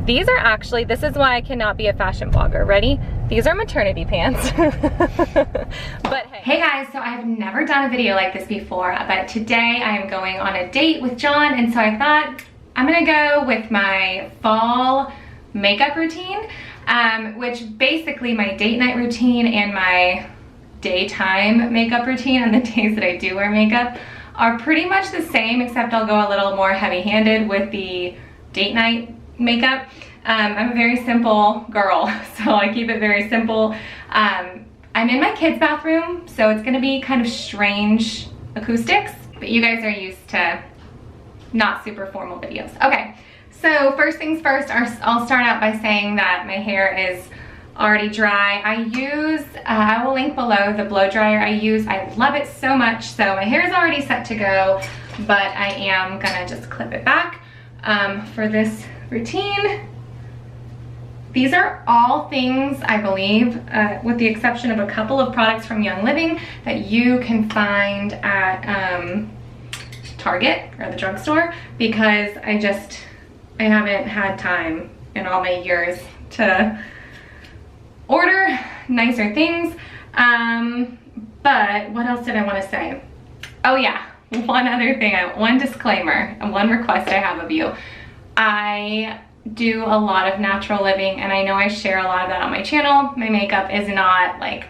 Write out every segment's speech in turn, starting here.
These are actually, this is why I cannot be a fashion blogger. Ready? These are maternity pants. But hey guys, so I've never done a video like this before, but today I am going on a date with John, and so I thought I'm gonna go with my fall makeup routine, which basically my date night routine and my daytime makeup routine on the days that I do wear makeup are pretty much the same, except I'll go a little more heavy-handed with the date night makeup. I'm a very simple girl, so I keep it very simple. I'm in my kids' bathroom, so it's gonna be kind of strange acoustics, but you guys are used to not super formal videos. Okay, so first things first, I'll start out by saying that my hair is already dry. I will link below the blow dryer I use. I love it so much, so my hair is already set to go, but I am gonna just clip it back for this routine. These are all things, I believe, with the exception of a couple of products from Young Living, that you can find at Target or the drugstore, because I haven't had time in all my years to order nicer things. But what else did I want to say? Oh yeah, one other thing, one disclaimer and one request I have of you. I do a lot of natural living, and I know I share a lot of that on my channel. My makeup is not like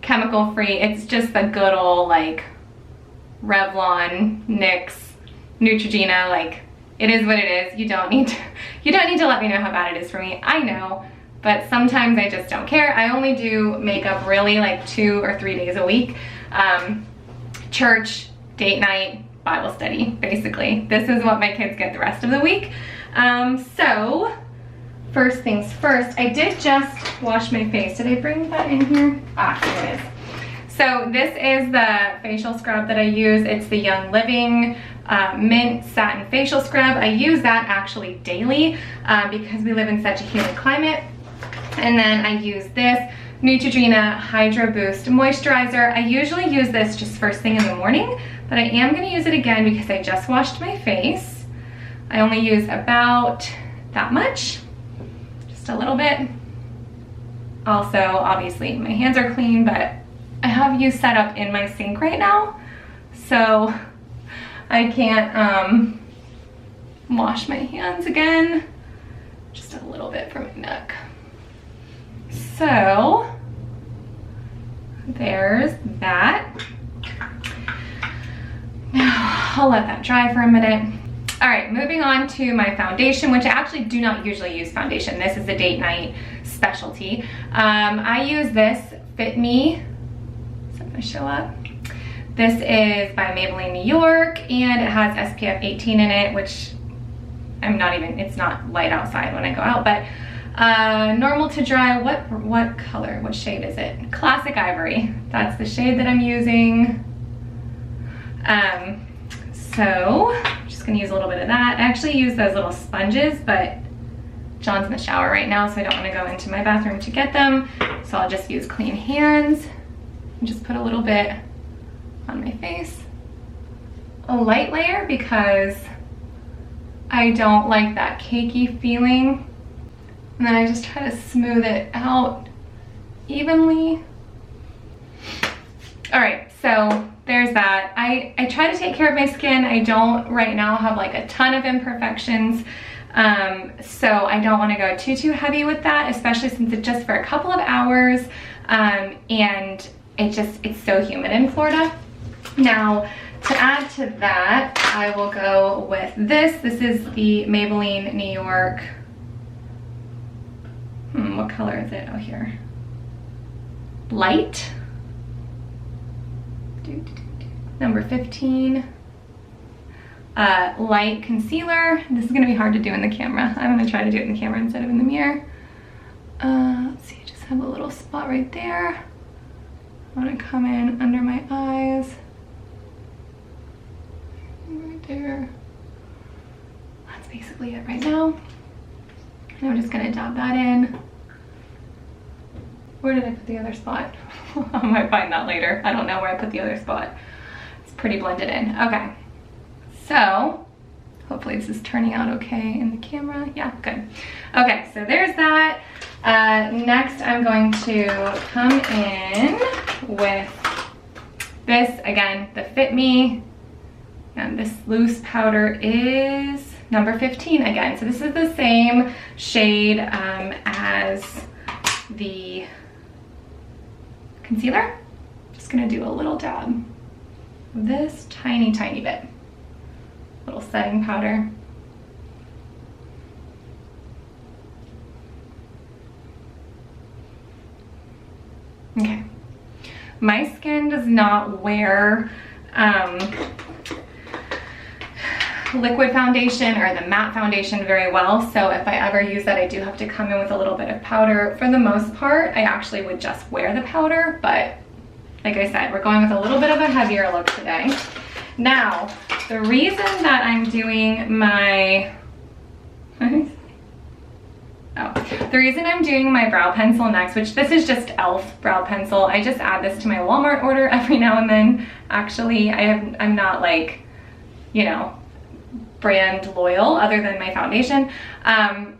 chemical free. It's just the good old like Revlon, NYX, Neutrogena. Like, it is what it is. You don't need to let me know how bad it is for me. I know, but sometimes I just don't care. I only do makeup really like 2 or 3 days a week. Church, date night, Bible study, basically. This is what my kids get the rest of the week. So first things first, I did just wash my face. Did I bring that in here? Ah, here it is. So this is the facial scrub that I use. It's the Young Living Mint Satin Facial Scrub. I use that actually daily because we live in such a humid climate. And then I use this Neutrogena Hydro Boost Moisturizer. I usually use this just first thing in the morning, but I am gonna use it again because I just washed my face. I only use about that much, just a little bit. Also, obviously my hands are clean, but I have you set up in my sink right now, so I can't wash my hands again. Just a little bit from my neck. So there's that. Now I'll let that dry for a minute. All right, moving on to my foundation, which I actually do not usually use foundation. This is a date night specialty. I use this Fit Me. Is that gonna show up? This is by Maybelline New York, and it has SPF 18 in it, which it's not light outside when I go out, but normal to dry. What color, what shade is it? Classic Ivory. That's the shade that I'm using. So I'm just gonna use a little bit of that. I actually use those little sponges, but John's in the shower right now, so I don't wanna go into my bathroom to get them. So I'll just use clean hands and just put a little bit on my face. A light layer because I don't like that cakey feeling. And then I just try to smooth it out evenly. All right, so there's that. I try to take care of my skin. I don't right now have like a ton of imperfections. So I don't want to go too heavy with that, especially since it's just for a couple of hours. And it's so humid in Florida. Now, to add to that, I will go with this. This is the Maybelline New York. What color is it? Oh, here. Light. Number 15. Light concealer. This is gonna be hard to do in the camera. I'm gonna try to do it in the camera instead of in the mirror. Let's see, I just have a little spot right there. I wanna come in under my eyes. Right there. That's basically it right now. And I'm just gonna dab that in. Where did I put the other spot? I might find that later. I don't know where I put the other spot. It's pretty blended in. Okay. So, Hopefully this is turning out okay in the camera. Yeah, good. Okay, so there's that. Next, I'm going to come in with this, again, the Fit Me. And this loose powder is number 15 again. So this is the same shade as the concealer. Just gonna do a little dab of this tiny, tiny bit. Little setting powder. Okay. My skin does not wear liquid foundation or the matte foundation very well, so if I ever use that, I do have to come in with a little bit of powder. For the most part, I actually would just wear the powder, but like I said, we're going with a little bit of a heavier look today. Now, the reason that I'm doing my the reason I'm doing my brow pencil next, which this is just e.l.f. brow pencil. I just add this to my Walmart order every now and then. Actually, I'm not like, you know, brand loyal other than my foundation. The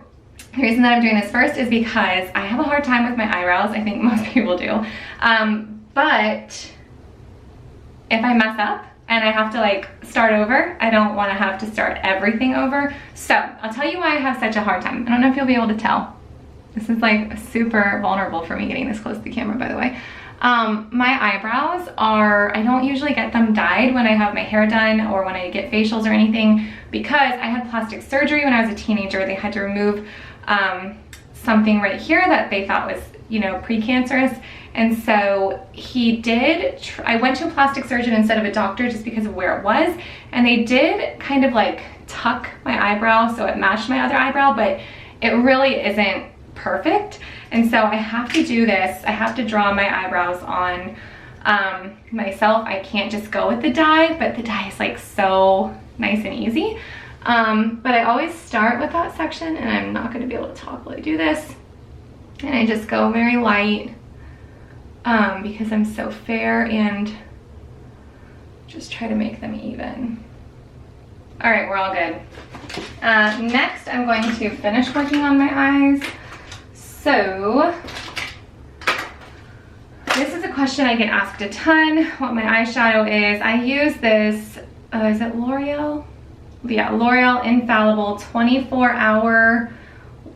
reason that I'm doing this first is because I have a hard time with my eyebrows. I think most people do. But if I mess up and I have to like start over, I don't want to have to start everything over. So I'll tell you why I have such a hard time. I don't know if you'll be able to tell. This is like super vulnerable for me getting this close to the camera, by the way. My eyebrows are, I don't usually get them dyed when I have my hair done or when I get facials or anything, because I had plastic surgery when I was a teenager. They had to remove something right here that they thought was, you know, precancerous. And so I went to a plastic surgeon instead of a doctor just because of where it was. And they did kind of like tuck my eyebrow so it matched my other eyebrow, but it really isn't perfect. And so I have to do this. I have to draw my eyebrows on myself. I can't just go with the dye, but the dye is like so nice and easy. But I always start with that section, and I'm not gonna be able to talk while I do this. And I just go very light because I'm so fair, and just try to make them even. All right, we're all good. Next, I'm going to finish working on my eyes. So, this is a question I get asked a ton, what my eyeshadow is. I use this, is it L'Oreal? Yeah, L'Oreal Infallible 24-hour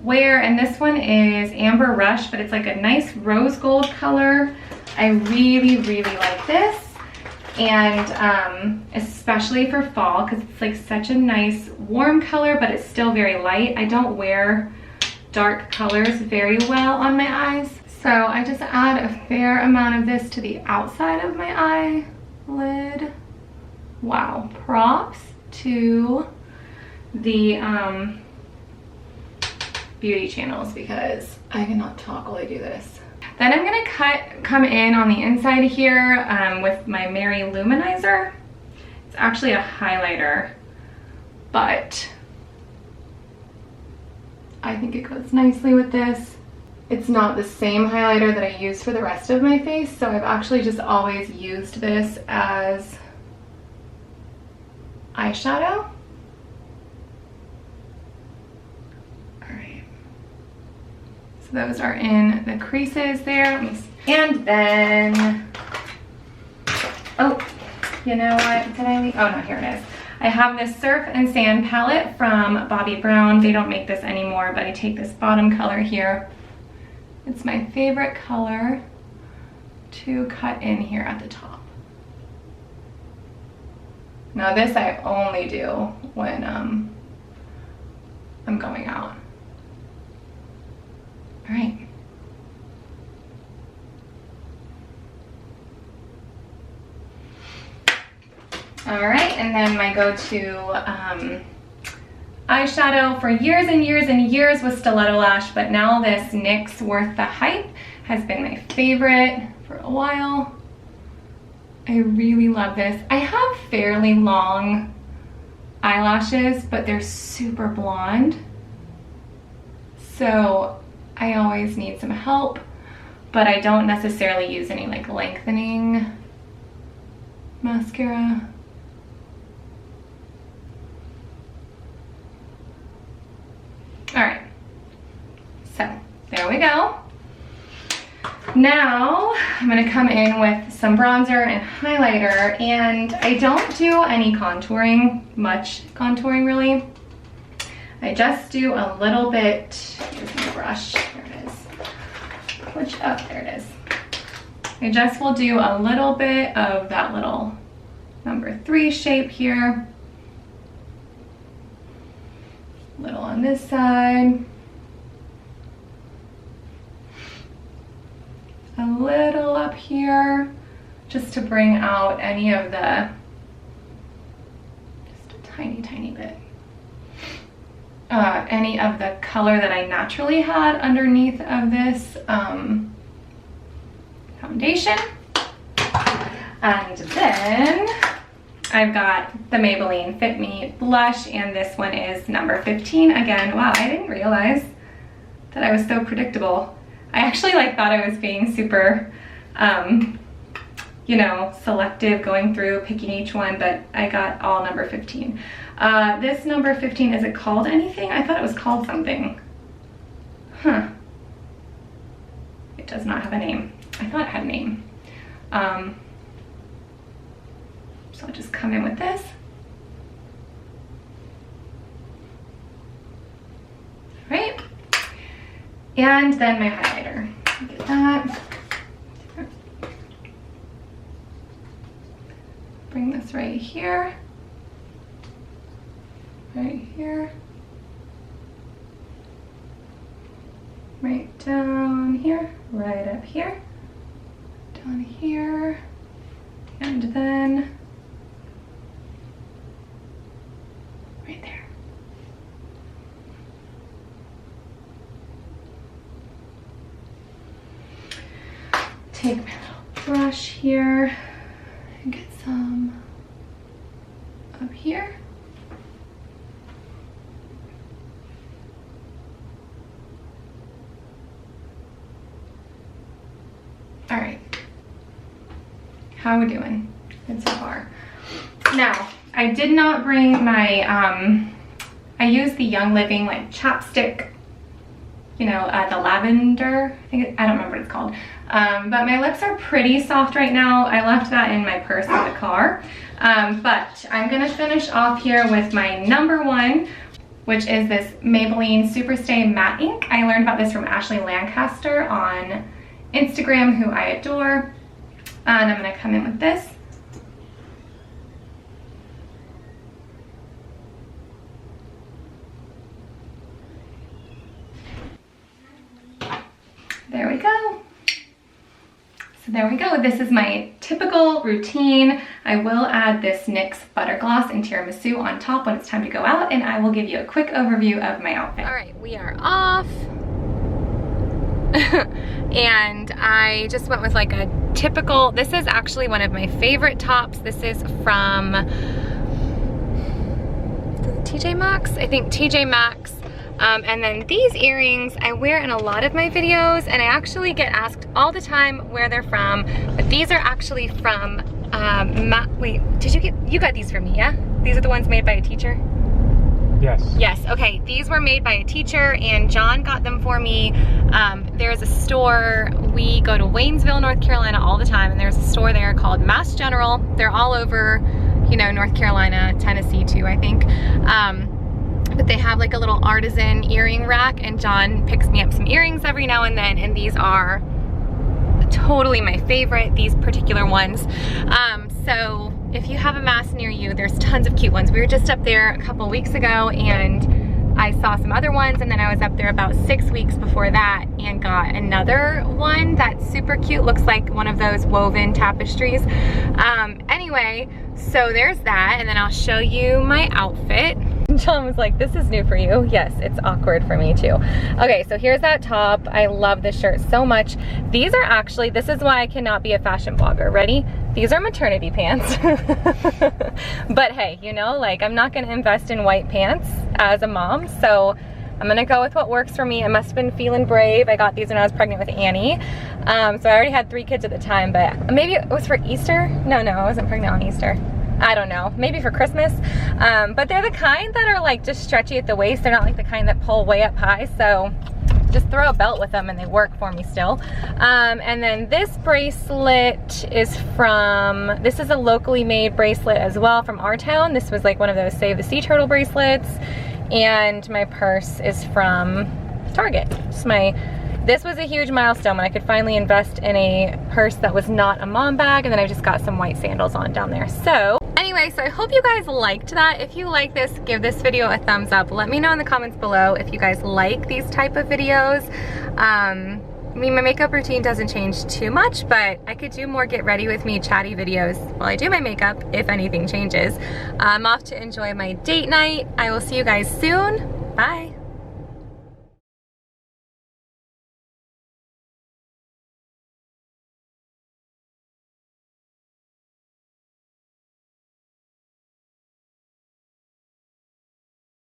wear, and this one is Amber Rush, but it's like a nice rose gold color. I really, really like this, and especially for fall, because it's like such a nice warm color, but it's still very light. I don't wear dark colors very well on my eyes, so I just add a fair amount of this to the outside of my eyelid. Wow, props to the beauty channels, because I cannot talk while I do this. Then I'm gonna come in on the inside here with my Mary Luminizer. It's actually a highlighter, but I think it goes nicely with this. It's not the same highlighter that I use for the rest of my face, so I've actually just always used this as eyeshadow. Alright. So those are in the creases there. And then, oh, you know what, did I leave? Oh no, here it is. I have this Surf and Sand palette from Bobbi Brown. They don't make this anymore, but I take this bottom color here. It's my favorite color to cut in here at the top. Now this I only do when I'm going out. All right. All right, and then my go-to eyeshadow for years and years and years was Stiletto Lash, but now this NYX Worth the Hype has been my favorite for a while. I really love this. I have fairly long eyelashes, but they're super blonde, so I always need some help, but I don't necessarily use any like lengthening mascara. There we go. Now I'm gonna come in with some bronzer and highlighter, and I don't do any contouring, much contouring really. I just do a little bit. Here's my brush, there it is. Which, oh, there it is. I just will do a little bit of that little number 3 shape here. A little on this side. A little up here, just to bring out any of the, just a tiny, tiny bit. Any of the color that I naturally had underneath of this foundation. And then I've got the Maybelline Fit Me blush, and this one is number 15. Again, wow, I didn't realize that I was so predictable. I actually thought I was being super, you know, selective going through, picking each one, but I got all number 15. This number 15, is it called anything? I thought it was called something. Huh. It does not have a name. I thought it had a name. So I'll just come in with this. All right. And then my highlighter. Get that. Bring this right here. Right here. Right down here. Right up here. Down here. And then right there. Take my little brush here and get some up here. All right, how are we doing? Good so far. Now, I did not bring my, I used the Young Living chapstick, you know, the lavender, I don't remember what it's called. But my lips are pretty soft right now. I left that in my purse in the car. But I'm gonna finish off here with my number 1, which is this Maybelline Superstay Matte Ink. I learned about this from Ashley Lancaster on Instagram, who I adore. And I'm gonna come in with this. There we go. So there we go. This is my typical routine. I will add this NYX Butter Gloss and Tiramisu on top when it's time to go out, and I will give you a quick overview of my outfit. All right, we are off. And I just went with a typical, this is actually one of my favorite tops. This is from TJ Maxx? I think TJ Maxx. And then these earrings I wear in a lot of my videos, and I actually get asked all the time where they're from, but these are actually from, wait, you got these from me, yeah? These are the ones made by a teacher? Yes. Yes, okay, these were made by a teacher, and John got them for me. There's a store, we go to Waynesville, North Carolina all the time, and there's a store there called Mass General. They're all over, you know, North Carolina, Tennessee too, I think. But they have a little artisan earring rack, and John picks me up some earrings every now and then, and these are totally my favorite, these particular ones. So if you have a Mass near you, there's tons of cute ones. We were just up there a couple weeks ago, and I saw some other ones, and then I was up there about 6 weeks before that and got another one that's super cute. Looks like one of those woven tapestries. Anyway, so there's that, and then I'll show you my outfit. John was like, this is new for you. Yes, it's awkward for me too. Okay, so here's that top. I love this shirt so much. These are actually, this is why I cannot be a fashion blogger. Ready? These are maternity pants. But hey, you know, I'm not gonna invest in white pants as a mom, so I'm gonna go with what works for me. I must have been feeling brave. I got these when I was pregnant with Annie. So I already had 3 kids at the time, but maybe it was for Easter? No, I wasn't pregnant on Easter. I don't know, maybe for Christmas. But they're the kind that are just stretchy at the waist. They're not the kind that pull way up high. So just throw a belt with them and they work for me still. And then this bracelet is from, this is a locally made bracelet as well from our town. This was like one of those Save the Sea Turtle bracelets. And my purse is from Target. This was a huge milestone when I could finally invest in a purse that was not a mom bag, and then I just got some white sandals on down there. So anyway, so I hope you guys liked that. If you like this, give this video a thumbs up. Let me know in the comments below if you guys like these type of videos. I mean, my makeup routine doesn't change too much, but I could do more get ready with me chatty videos while I do my makeup if anything changes. I'm off to enjoy my date night. I will see you guys soon. Bye.